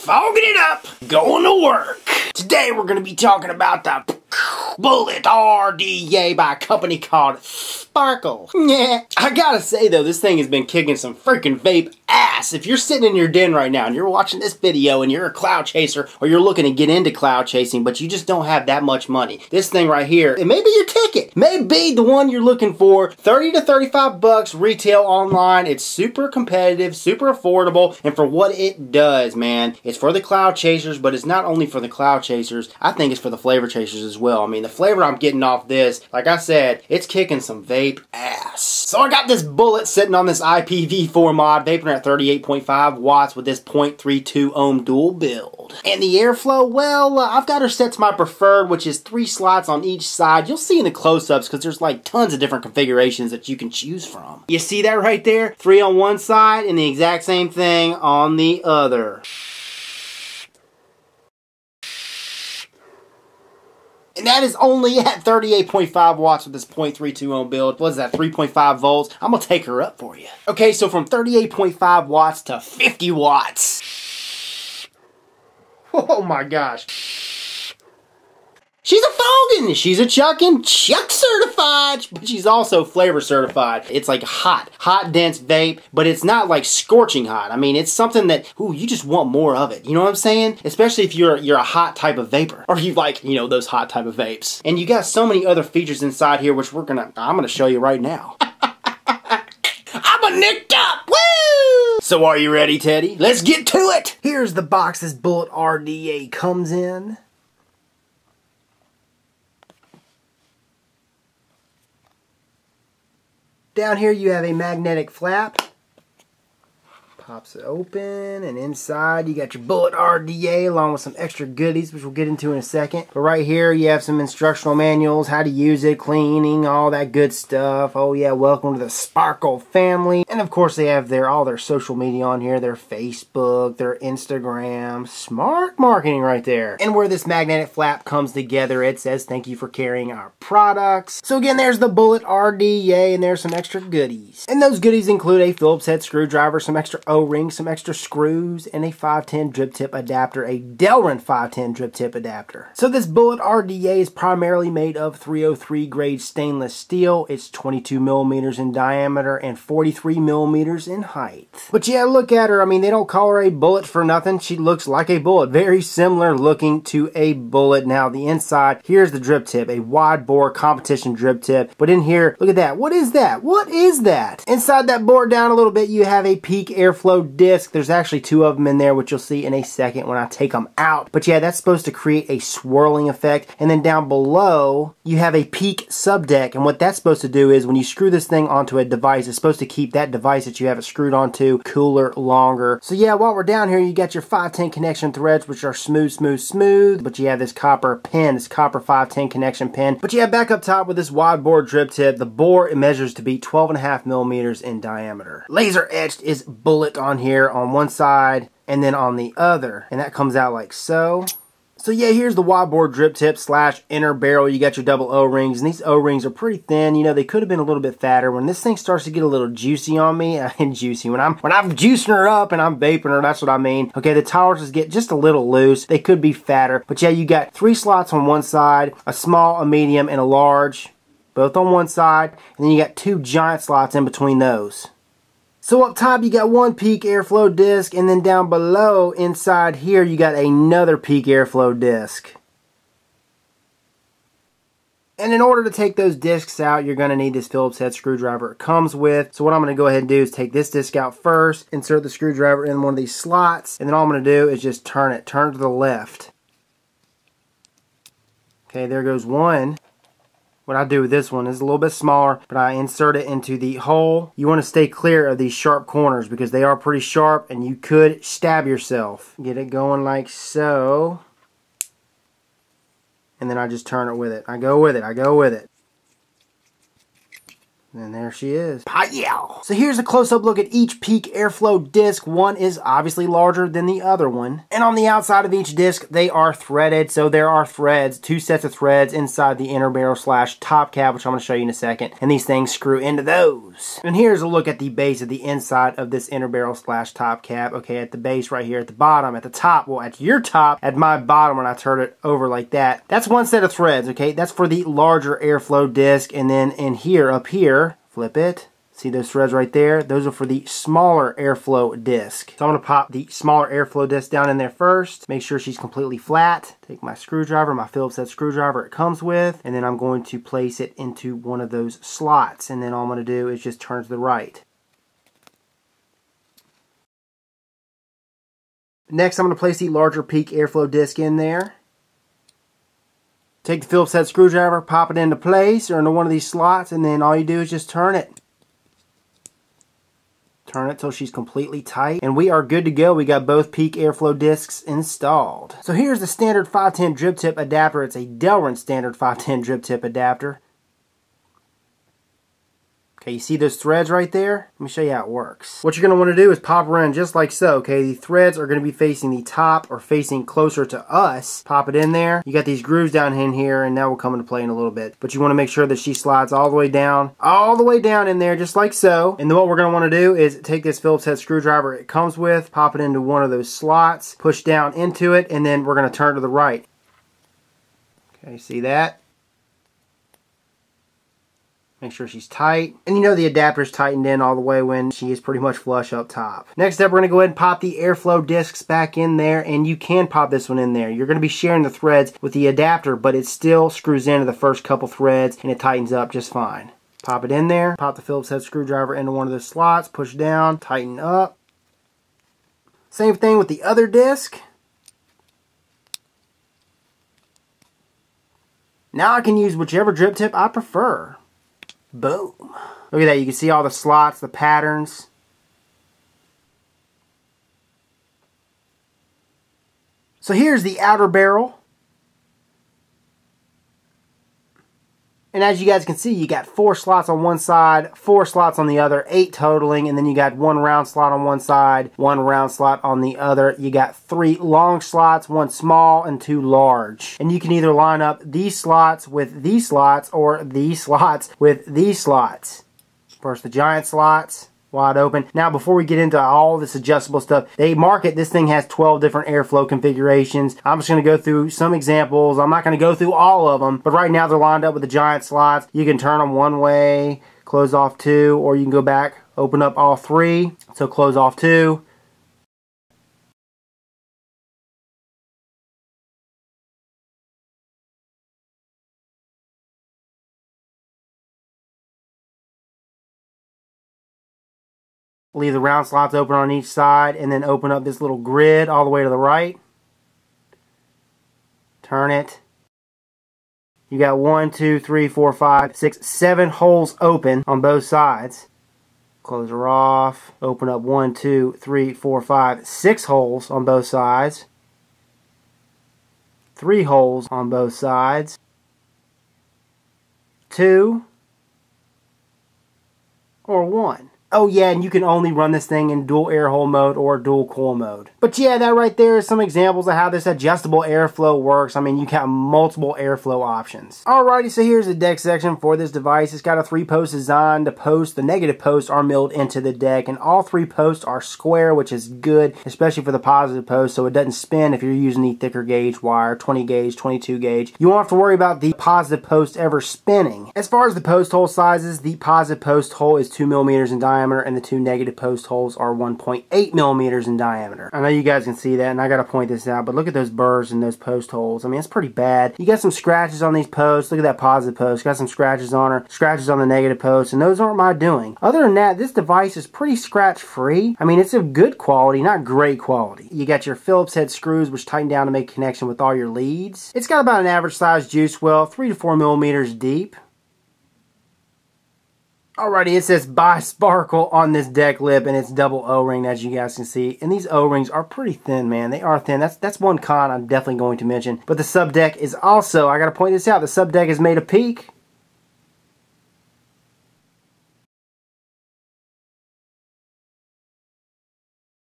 fogging it up, going to work. Today we're going to be talking about the Bullet RDA by a company called Sparkle. Yeah, I gotta say though, this thing has been kicking some freaking vape ass. If you're sitting in your den right now and you're watching this video and you're a cloud chaser or you're looking to get into cloud chasing but you just don't have that much money, this thing right here, it may be your ticket. May be the one you're looking for. 30 to 35 bucks retail online. It's super competitive, super affordable, and for what it does, man, it's for the cloud chasers, but it's not only for the cloud chasers. I think it's for the flavor chasers as well. I mean, the flavor I'm getting off this, like I said, it's kicking some vape ass. So I got this Bullet sitting on this IPv4 mod, vaping at 38.5 watts with this 0.32 ohm dual build. And the airflow, well, I've got her set to my preferred, which is 3 slots on each side. You'll see in the close-ups because there's like tons of different configurations that you can choose from. You see that right there? 3 on one side and the exact same thing on the other. And that is only at 38.5 watts with this 0.32 ohm build. What is that, 3.5 volts? I'm gonna take her up for you. Okay, so from 38.5 watts to 50 watts. Oh my gosh. She's a foggin', she's a chuckin', chuck certified, but she's also flavor certified. It's like hot dense vape, but it's not like scorching hot. I mean, it's something that, ooh, you just want more of it. You know what I'm saying? Especially if you're a hot type of vapor, or you like, you know, those hot type of vapes. And you got so many other features inside here, which I'm gonna show you right now. I'm a nicked up, woo! So are you ready, Teddy? Let's get to it. Here's the box this Bullet RDA comes in. Down here you have a magnetic flap. Pops it open, and inside you got your Bullet RDA along with some extra goodies, which we'll get into in a second. But right here you have some instructional manuals, how to use it, cleaning, all that good stuff. Oh yeah, welcome to the Sparkle family. And of course they have all their social media on here, their Facebook, their Instagram. Smart marketing right there. And where this magnetic flap comes together, it says thank you for carrying our products. So again, there's the Bullet RDA, and there's some extra goodies. And those goodies include a Phillips head screwdriver, some extra O-rings, some extra screws, and a 510 Driptip Adapter, a Delrin 510 Driptip Adapter. So this Bullet RDA is primarily made of 303 grade stainless steel. It's 22 millimeters in diameter and 43 millimeters in height. But yeah, look at her. I mean, they don't call her a bullet for nothing. She looks like a bullet. Very similar looking to a bullet. Now, the inside, here's the drip tip, a wide bore competition drip tip. But in here, look at that. What is that? What is that? Inside that board down a little bit, you have a peak airflow disc. There's actually 2 of them in there, which you'll see in a second when I take them out. But yeah, that's supposed to create a swirling effect. And then down below, you have a peak subdeck. And what that's supposed to do is when you screw this thing onto a device, it's supposed to keep that device that you have it screwed onto cooler longer. So yeah, while we're down here, you got your 510 connection threads, which are smooth, smooth, smooth. But you have this copper pin, this copper 510 connection pin. But yeah, back up top with this wide bore drip tip, the bore, it measures to be 12.5 millimeters in diameter. Laser etched is Bullet on here on one side and then on the other, and that comes out like so. So yeah, here's the wide bore drip tip slash inner barrel. You got your double O-rings, and these O-rings are pretty thin. You know, they could have been a little bit fatter. When this thing starts to get a little juicy on me, juicy, when I'm juicing her up and I'm vaping her, that's what I mean. Okay, the tolerances get just a little loose. They could be fatter, but yeah, you got 3 slots on one side, a small, a medium, and a large, both on one side, and then you got 2 giant slots in between those. So up top you got 1 peak airflow disc, and then down below inside here you got another peak airflow disc. And in order to take those discs out, you're going to need this Phillips head screwdriver it comes with. So what I'm going to go ahead and do is take this disc out first, insert the screwdriver in one of these slots, and then all I'm going to do is just turn it to the left. Okay, there goes one. What I do with this one is a little bit smaller, but I insert it into the hole. You want to stay clear of these sharp corners because they are pretty sharp and you could stab yourself. Get it going like so. And then I just turn it with it. I go with it. And there she is. Pow! So here's a close-up look at each peak airflow disc. One is obviously larger than the other one. And on the outside of each disc, they are threaded. So there are threads, 2 sets of threads inside the inner barrel / top cap, which I'm going to show you in a second. And these things screw into those. And here's a look at the base of the inside of this inner barrel / top cap. Okay, at the base right here, at the bottom, at the top, well, at your top, at my bottom when I turn it over like that. That's one set of threads, okay? That's for the larger airflow disc. And then in here, up here, flip it. See those threads right there? Those are for the smaller airflow disc. So I'm going to pop the smaller airflow disc down in there first. Make sure she's completely flat. Take my screwdriver, my Phillips head screwdriver it comes with, and then I'm going to place it into one of those slots. And then all I'm going to do is just turn to the right. Next, I'm going to place the larger peak airflow disc in there. Take the Phillips head screwdriver, pop it into place or into one of these slots, and then all you do is just turn it. Turn it till she's completely tight, and we are good to go. We got both peak airflow discs installed. So here's the standard 510 drip tip adapter. It's a Delrin standard 510 drip tip adapter. Okay, you see those threads right there? Let me show you how it works. What you're going to want to do is pop her in just like so, okay? The threads are going to be facing the top or facing closer to us. Pop it in there. You got these grooves down in here, and that will come into play in a little bit. But you want to make sure that she slides all the way down in there just like so. And then what we're going to want to do is take this Phillips head screwdriver it comes with, pop it into one of those slots, push down into it, and then we're going to turn to the right. Okay, see that? Make sure she's tight. And you know the adapter's tightened in all the way when she is pretty much flush up top. Next up, we're going to go ahead and pop the airflow discs back in there, and you can pop this one in there. You're going to be sharing the threads with the adapter, but it still screws into the first couple threads, and it tightens up just fine. Pop it in there. Pop the Phillips head screwdriver into one of those slots. Push down. Tighten up. Same thing with the other disc. Now I can use whichever drip tip I prefer. Boom. Look at that. You can see all the slots, the patterns. So here's the outer barrel. And as you guys can see, you got 4 slots on one side, 4 slots on the other, 8 totaling, and then you got 1 round slot on one side, 1 round slot on the other. You got 3 long slots, 1 small, and 2 large. And you can either line up these slots with these slots, or these slots with these slots. First, the giant slots, wide open. Now, before we get into all this adjustable stuff, they market this thing has 12 different airflow configurations. I'm just going to go through some examples. I'm not going to go through all of them, but right now they're lined up with the giant slots. You can turn them one way, close off 2, or you can go back, open up all 3, so close off 2. Leave the round slots open on each side, and then open up this little grid all the way to the right. Turn it. You got 1, 2, 3, 4, 5, 6, 7 holes open on both sides. Close her off. Open up 1, 2, 3, 4, 5, 6 holes on both sides. 3 holes on both sides. 2 or 1. Oh yeah, and you can only run this thing in dual air hole mode or dual coil mode. But yeah, that right there is some examples of how this adjustable airflow works. I mean, you got multiple airflow options. Alrighty, so here's the deck section for this device. It's got a 3-post design. The post, the negative posts are milled into the deck, and all 3 posts are square, which is good, especially for the positive post, so it doesn't spin if you're using the thicker gauge wire, 20 gauge, 22 gauge. You won't have to worry about the positive post ever spinning. As far as the post hole sizes, the positive post hole is 2 millimeters in diameter, and the 2 negative post holes are 1.8 millimeters in diameter. I know you guys can see that, and I gotta point this out, but look at those burrs in those post holes. I mean, it's pretty bad. You got some scratches on these posts. Look at that positive post. Got some scratches on her, scratches on the negative post, and those aren't my doing. Other than that, this device is pretty scratch free. I mean, it's of good quality, not great quality. You got your Phillips head screws, which tighten down to make a connection with all your leads. It's got about an average size juice well, 3 to 4 millimeters deep. Alrighty, it says By Sparkle on this deck lip, and it's double O-ring, as you guys can see. And these O-rings are pretty thin, man. They are thin. That's one con I'm definitely going to mention. But the sub deck is also, I gotta point this out, the sub deck is made of PEEK.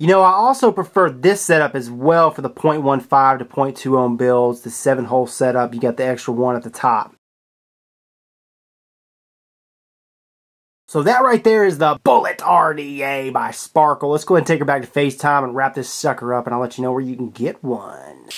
You know, I also prefer this setup as well for the 0.15 to 0.2 ohm builds, the 7-hole setup. You got the extra one at the top. So that right there is the Bullet RDA by Sparkle. Let's go ahead and take her back to FaceTime and wrap this sucker up, and I'll let you know where you can get one.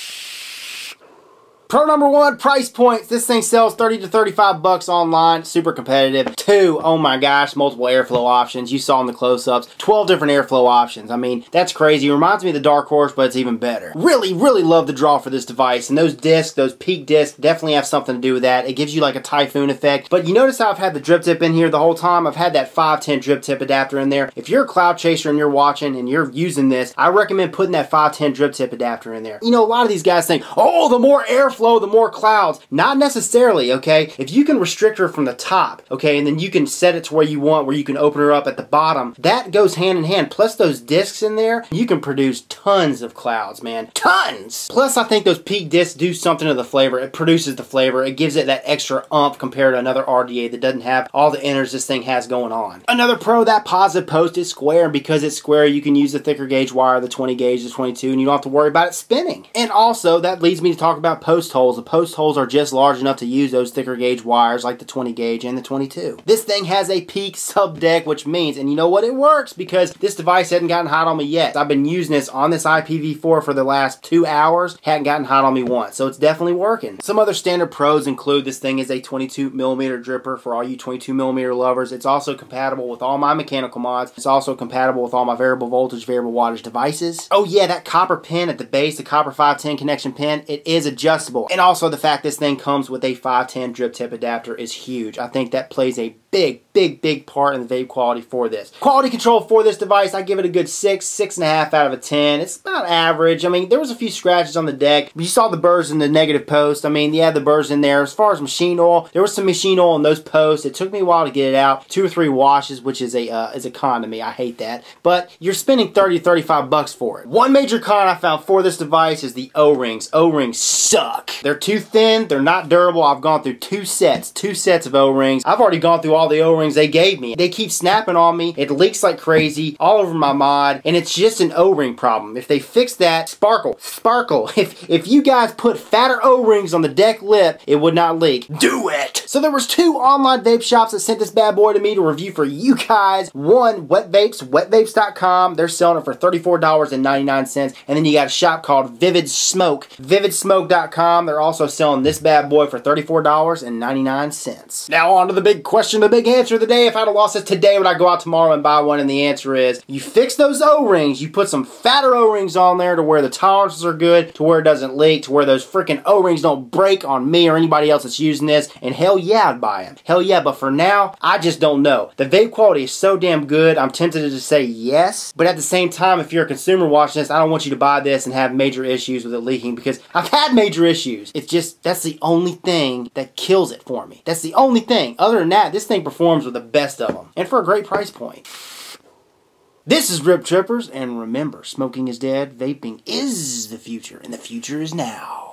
Pro number 1, price points. This thing sells 30 to 35 bucks online, super competitive. 2, oh my gosh, multiple airflow options. You saw in the close-ups, 12 different airflow options. I mean, that's crazy. It reminds me of the Dark Horse, but it's even better. Really, really love the draw for this device, and those discs, those peak discs, definitely have something to do with that. It gives you like a typhoon effect, but you notice how I've had the drip tip in here the whole time? I've had that 510 drip tip adapter in there. If you're a cloud chaser and you're watching and you're using this, I recommend putting that 510 drip tip adapter in there. You know, a lot of these guys think, oh, the more airflow, the more clouds. Not necessarily, okay? If you can restrict her from the top, okay, and then you can set it to where you want, where you can open her up at the bottom, that goes hand in hand. Plus those discs in there, you can produce tons of clouds, man. Tons! Plus I think those peak discs do something to the flavor. It produces the flavor. It gives it that extra oomph compared to another RDA that doesn't have all the inners this thing has going on. Another pro, that positive post is square, and because it's square, you can use the thicker gauge wire, the 20 gauge, the 22, and you don't have to worry about it spinning. And also, that leads me to talk about post holes. The post holes are just large enough to use those thicker gauge wires like the 20 gauge and the 22. This thing has a peak sub deck, which means, and you know what, it works because this device hasn't gotten hot on me yet. I've been using this on this IPv4 for the last 2 hours, hadn't gotten hot on me once, so it's definitely working. Some other standard pros include this thing is a 22mm dripper for all you 22mm lovers. It's also compatible with all my mechanical mods. It's also compatible with all my variable voltage, variable wattage devices. Oh yeah, that copper pin at the base, the copper 510 connection pin, it is adjustable. And also the fact this thing comes with a 510 drip tip adapter is huge. I think that plays a big part in the vape quality for this. Quality control for this device, I give it a good 6.5 out of a 10. It's about average. I mean, there was a few scratches on the deck. You saw the burrs in the negative post. I mean, yeah, the burrs in there. As far as machine oil, there was some machine oil in those posts. It took me a while to get it out. 2 or 3 washes, which is a con to me. I hate that. But you're spending 30 to 35 bucks for it. One major con I found for this device is the O-rings. O-rings suck. They're too thin. They're not durable. I've gone through two sets of O-rings. I've already gone through all the O-rings they gave me. They keep snapping on me. It leaks like crazy all over my mod, and it's just an O-ring problem. If they fix that, Sparkle, if you guys put fatter O-rings on the deck lip, it would not leak. Do it! So there was 2 online vape shops that sent this bad boy to me to review for you guys. One, Wet Vapes, wetvapes.com. They're selling it for $34.99, and then you got a shop called Vivid Smoke, vividsmoke.com. They're also selling this bad boy for $34.99. Now on to the big question, the big answer of the day. If I'd have lost it today, would I go out tomorrow and buy one? And the answer is, you fix those O-rings, you put some fatter O-rings on there to where the tolerances are good, to where it doesn't leak, to where those freaking O-rings don't break on me or anybody else that's using this, and hell yeah, I'd buy them. Hell yeah, but for now, I just don't know. The vape quality is so damn good, I'm tempted to just say yes, but at the same time, if you're a consumer watching this, I don't want you to buy this and have major issues with it leaking, because I've had major issues. It's just, that's the only thing that kills it for me. That's the only thing. Other than that, this thing performs with the best of them, and for a great price point. This is Drip Trippers, and remember, smoking is dead, vaping is the future, and the future is now.